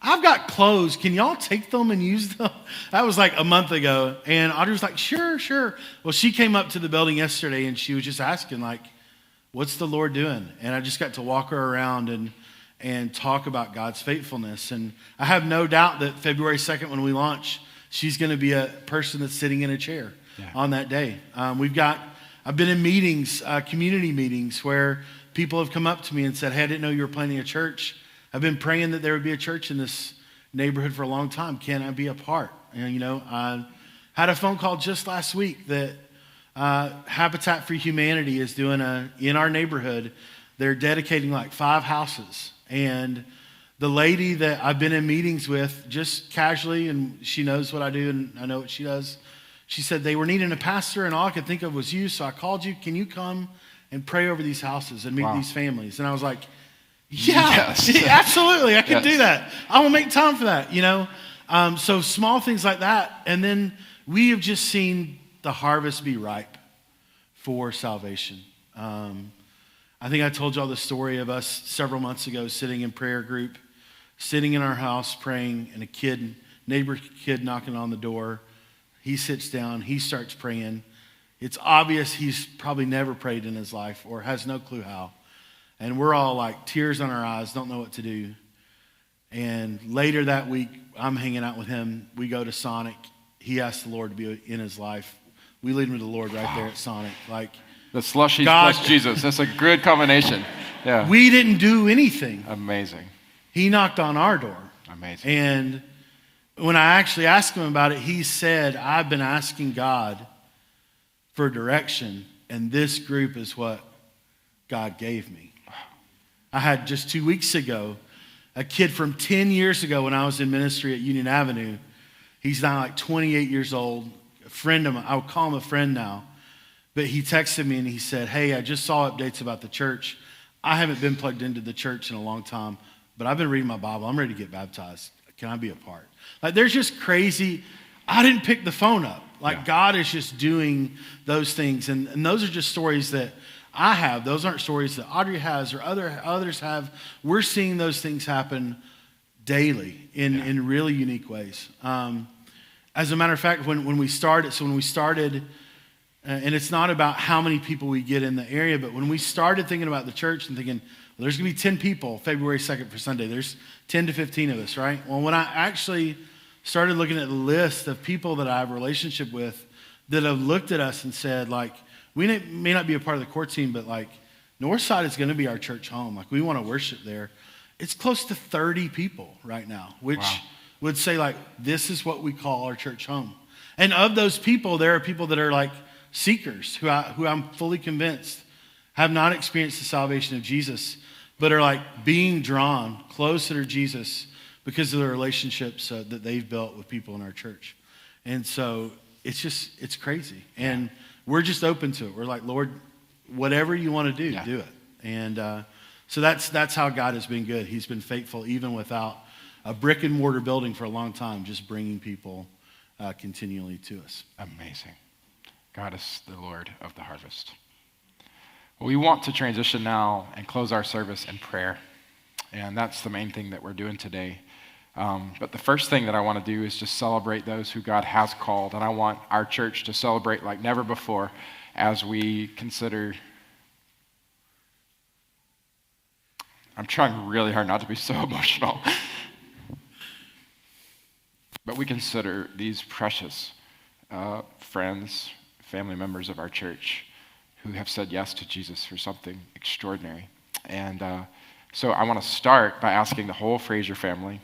I've got clothes. Can y'all take them and use them?" That was like a month ago. And Audrey was like, sure. Well, she came up to the building yesterday, and she was just asking, like, what's the Lord doing? And I just got to walk her around and talk about God's faithfulness. And I have no doubt that February 2nd, when we launch, she's going to be a person that's sitting in a chair on that day. I've been in meetings, community meetings, where people have come up to me and said, "Hey, I didn't know you were planning a church. I've been praying that there would be a church in this neighborhood for a long time. Can I be a part?" And, I had a phone call just last week that Habitat for Humanity is doing in our neighborhood. They're dedicating like 5 houses. And the lady that I've been in meetings with just casually, and she knows what I do and I know what she does, she said they were needing a pastor and all I could think of was you. So I called you. Can you come and pray over these houses and meet these families? And I was like, yes. Absolutely. I can do that. I will make time for that, So small things like that. And then we have just seen the harvest be ripe for salvation. I think I told y'all the story of us several months ago sitting in prayer group, sitting in our house praying, and a neighbor kid knocking on the door. He sits down, he starts praying. It's obvious he's probably never prayed in his life or has no clue how. And we're all like tears on our eyes, don't know what to do. And later that week, I'm hanging out with him. We go to Sonic. He asked the Lord to be in his life. We lead him to the Lord right there at Sonic. Like the slushies plus Jesus. That's a good combination. Yeah. We didn't do anything. Amazing. He knocked on our door. Amazing. And when I actually asked him about it, he said, "I've been asking God for direction, and this group is what God gave me." I had just 2 weeks ago a kid from 10 years ago when I was in ministry at Union Avenue. He's now like 28 years old, a friend of mine. I would call him a friend now. But he texted me and he said, "Hey, I just saw updates about the church. I haven't been plugged into the church in a long time, but I've been reading my Bible. I'm ready to get baptized. Can I be a part?" Like there's just crazy. I didn't pick the phone up. God is just doing those things. And those are just stories that I have. Those aren't stories that Audrey has or others have. We're seeing those things happen daily in really unique ways. As a matter of fact, when we started, and it's not about how many people we get in the area, but when we started thinking about the church and thinking, well, there's going to be 10 people February 2nd for Sunday. There's 10 to 15 of us, right? Well, when I actually started looking at the list of people that I have a relationship with that have looked at us and said, like, we may not be a part of the core team, but like Northside is going to be our church home. Like we want to worship there. It's close to 30 people right now, which would say like, this is what we call our church home. And of those people, there are people that are like seekers who I'm fully convinced have not experienced the salvation of Jesus, but are like being drawn closer to Jesus because of the relationships that they've built with people in our church. And so it's crazy. And we're just open to it. We're like, Lord, whatever you want to do, do it. And so that's how God has been good. He's been faithful even without a brick and mortar building for a long time, just bringing people continually to us. Amazing. God is the Lord of the harvest. Well, we want to transition now and close our service in prayer. And that's the main thing that we're doing today. But the first thing that I want to do is just celebrate those who God has called. And I want our church to celebrate like never before as we consider. I'm trying really hard not to be so emotional. But we consider these precious friends, family members of our church who have said yes to Jesus for something extraordinary. And so I want to start by asking the whole Frazier family,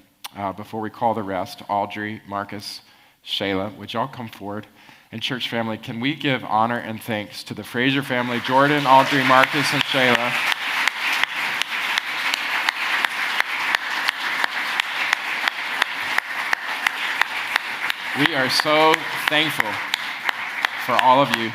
before we call the rest, Audrey, Marcus, Shayla, would y'all come forward? And church family, can we give honor and thanks to the Frazier family, Jordan, Audrey, Marcus, and Shayla. We are so thankful for all of you.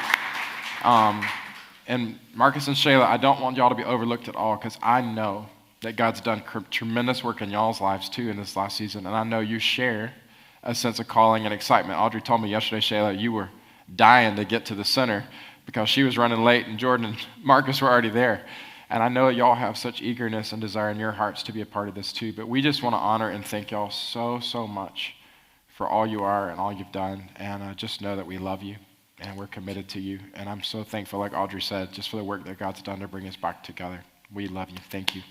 And Marcus and Shayla, I don't want y'all to be overlooked at all, because I know that God's done tremendous work in y'all's lives too in this last season. And I know you share a sense of calling and excitement. Audrey told me yesterday, Shayla, you were dying to get to the center because she was running late and Jordan and Marcus were already there. And I know y'all have such eagerness and desire in your hearts to be a part of this too. But we just want to honor and thank y'all so much for all you are and all you've done. And just know that we love you and we're committed to you. And I'm so thankful, like Audrey said, just for the work that God's done to bring us back together. We love you. Thank you.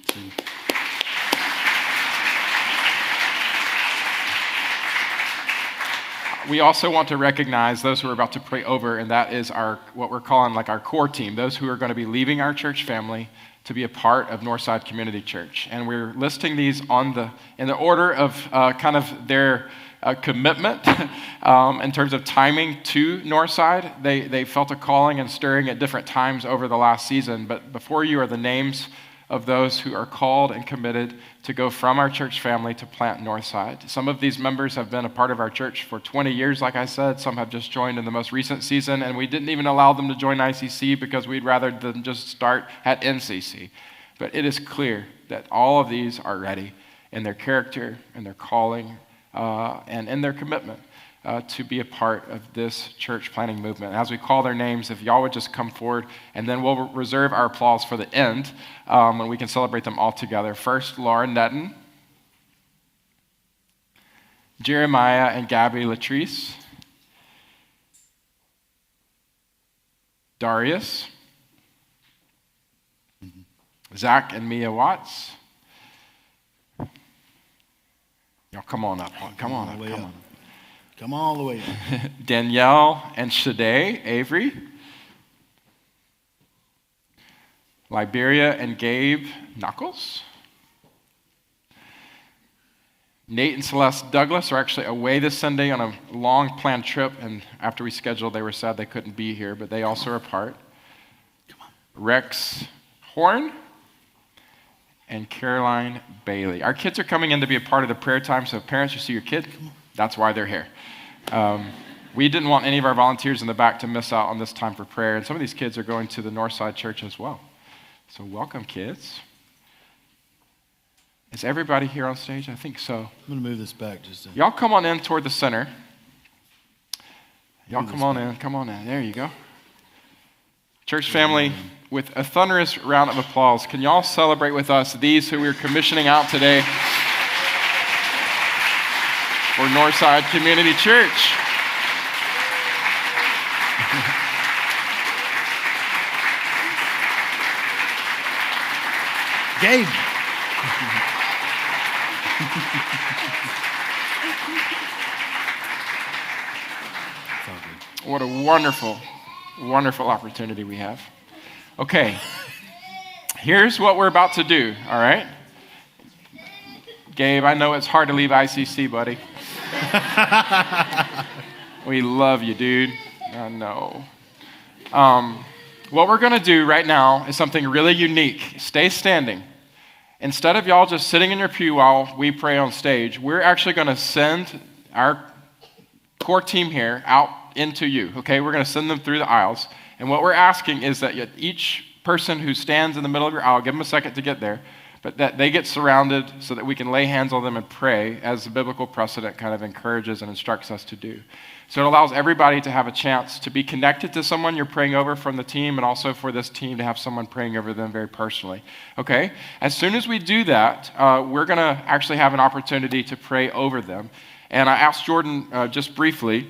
We also want to recognize those who are about to pray over, and that is what we're calling like our core team, those who are going to be leaving our church family to be a part of Northside Community Church. And we're listing these in the order of kind of their commitment in terms of timing to Northside. They felt a calling and stirring at different times over the last season, but before you are the names of those who are called and committed to go from our church family to plant Northside. Some of these members have been a part of our church for 20 years, like I said. Some have just joined in the most recent season, and we didn't even allow them to join ICC because we'd rather them just start at NCC. But it is clear that all of these are ready in their character, in their calling, and in their commitment to be a part of this church planting movement. As we call their names, if y'all would just come forward, and then we'll reserve our applause for the end when we can celebrate them all together. First, Laura Netton, Jeremiah and Gabby Latrice, Darius, Zach and Mia Watts. Y'all come on up. Come on up. Come all the way up. Danielle and Shade Avery. Liberia and Gabe Knuckles. Nate and Celeste Douglas are actually away this Sunday on a long planned trip, and after we scheduled, they were sad they couldn't be here, but they also are a part. Rex Horn and Caroline Bailey. Our kids are coming in to be a part of the prayer time, so if parents, you see your kid, that's why they're here. We didn't want any of our volunteers in the back to miss out on this time for prayer, and some of these kids are going to the Northside Church as well. So welcome, kids. Is everybody here on stage? I think so. I'm going to move this back just a... Y'all come on in toward the center. Y'all come on in. There you go. Church family, with a thunderous round of applause, can y'all celebrate with us these who we're commissioning out today for Northside Community Church? Gabe. What a wonderful, wonderful opportunity we have. Okay, here's what we're about to do, all right? Gabe, I know it's hard to leave ICC, buddy. We love you, dude. I know. What we're going to do right now is something really unique. Stay standing. Instead of y'all just sitting in your pew while we pray on stage, we're actually going to send our core team here out into you, okay? We're going to send them through the aisles. And what we're asking is that each person who stands in the middle of your aisle, give them a second to get there, but that they get surrounded so that we can lay hands on them and pray as the biblical precedent kind of encourages and instructs us to do. So it allows everybody to have a chance to be connected to someone you're praying over from the team, and also for this team to have someone praying over them very personally, okay? As soon as we do that, we're going to actually have an opportunity to pray over them. And I asked Jordan just briefly,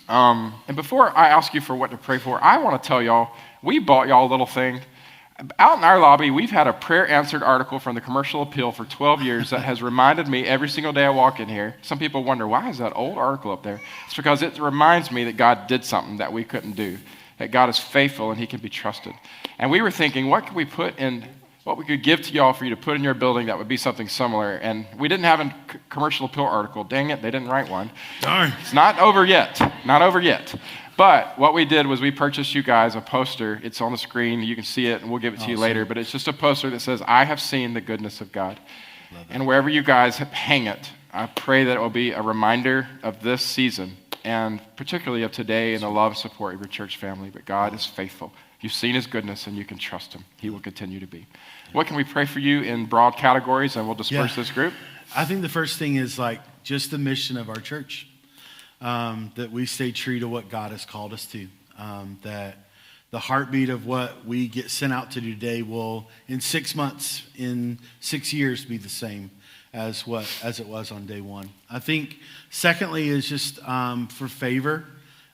and before I ask you for what to pray for, I want to tell y'all, we bought y'all a little thing. Out in our lobby, we've had a prayer answered article from the Commercial Appeal for 12 years that has reminded me every single day I walk in here. Some people wonder, why is that old article up there? It's because it reminds me that God did something that we couldn't do, that God is faithful and he can be trusted. And we were thinking, what we could give to y'all for you to put in your building that would be something similar. And we didn't have a Commercial Appeal article. Dang it, they didn't write one. Darn. It's not over yet. But what we did was we purchased you guys a poster. It's on the screen. You can see it, and we'll give it to you later. But it's just a poster that says, I have seen the goodness of God. And wherever you guys hang it, I pray that it will be a reminder of this season, and particularly of today, and the love and support of your church family. But God is faithful. You've seen his goodness, and you can trust him. He will continue to be. What can we pray for you in broad categories, and we'll disperse this group? I think the first thing is like just the mission of our church, that we stay true to what God has called us to, that the heartbeat of what we get sent out to do today will, in 6 months, in 6 years, be the same as it was on day one. I think, secondly, is just for favor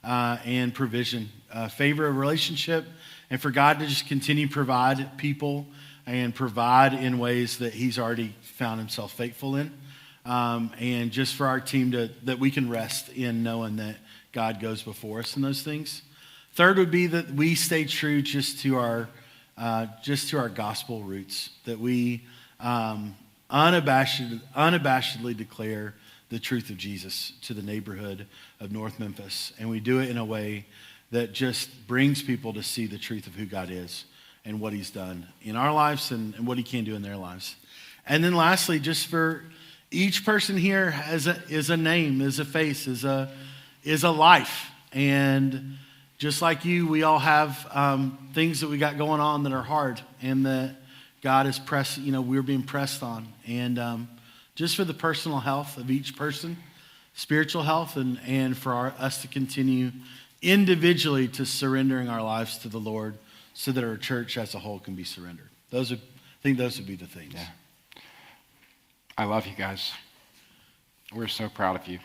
and provision, favor of relationship, and for God to just continue to provide people and provide in ways that he's already found himself faithful in, and just for our team that we can rest in knowing that God goes before us in those things. Third would be that we stay true just to our gospel roots, that we unabashedly declare the truth of Jesus to the neighborhood of North Memphis, and we do it in a way that just brings people to see the truth of who God is and what he's done in our lives and what he can do in their lives. And then lastly, just for each person here is a name, is a face, is a life. And just like you, we all have things that we got going on that are hard and that God is we're being pressed on. And just for the personal health of each person, spiritual health, and for us to continue individually to surrendering our lives to the Lord so that our church as a whole can be surrendered. I think those would be the things. Yeah. I love you guys. We're so proud of you.